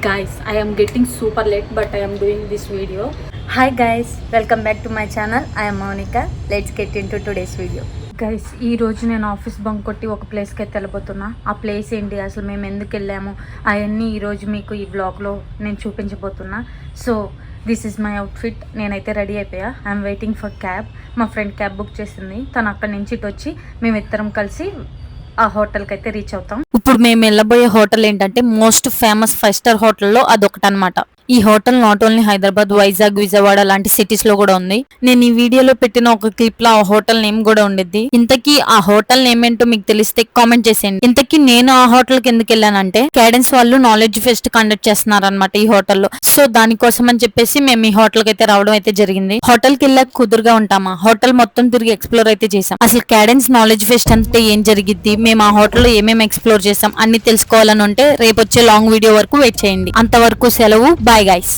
Guys, I am getting super late, but I am doing this video. Hi guys, welcome back to my channel. I am Monica. Let's get into today's video. Guys ఈ రోజు నేను office bunk కొట్టి ఒక ప్లేస్కి అయితే వెళ్ళిపోతున్నా. ఆ place ఏంటి, అసలు మేము ఎందుకు వెళ్ళాము, అవన్నీ ఈరోజు మీకు ఈ బ్లాగ్లో నేను చూపించబోతున్నా. So this is my outfit. నేనైతే రెడీ అయిపోయా. I'm waiting for cab. మా ఫ్రెండ్ క్యాబ్ బుక్ చేసింది. తను అక్కడి నుంచి ఇటు వచ్చి మేమిద్దరం కలిసి ఆ హోటల్కి అయితే రీచ్ అవుతాం. ఇప్పుడు మేము వెళ్ళబోయే హోటల్ ఏంటంటే మోస్ట్ ఫేమస్ 5 స్టార్ హోటల్లో అదొకటి అనమాట. ఈ hotel not only Hyderabad, Vizag, Vijayawada లాంటి సిటీస్ లో కూడా ఉంది. నేను ఈ వీడియోలో పెట్టిన ఒక క్లిప్ లో ఆ హోటల్ నేమ్ కూడా ఉండిద్ది. ఇంతకీ ఆ హోటల్ నేమ్ ఏంటో మీకు తెలిస్తే కామెంట్ చేసేయండి. ఇంతకీ నేను ఆ హోటల్ కి ఎందుకు వెళ్ళానంటే క్యాడెన్స్ వాళ్ళు నాలెడ్జ్ ఫెస్ట్ కండక్ట్ చేస్తున్నారు అనమాట ఈ హోటల్లో. సో దానికోసం అని చెప్పేసి మేము ఈ హోటల్ కి అయితే రావడం అయితే జరిగింది. హోటల్ కి వెళ్ళాక కుదురుగా ఉంటామా, హోటల్ మొత్తం తిరిగి ఎక్స్ప్లోర్ అయితే చేసాం. అసలు క్యాడెన్స్ నాలెడ్జ్ ఫెస్ట్ అంటే ఏం జరిగిద్ది, మేము ఆ హోటల్లో ఏమేమి ఎక్స్ప్లోర్ చేసాం అన్ని తెలుసుకోవాలని ఉంటే రేపు వచ్చే లాంగ్ వీడియో వరకు వెయిట్ చేయండి. అంతవరకు సెలవు. Bye guys.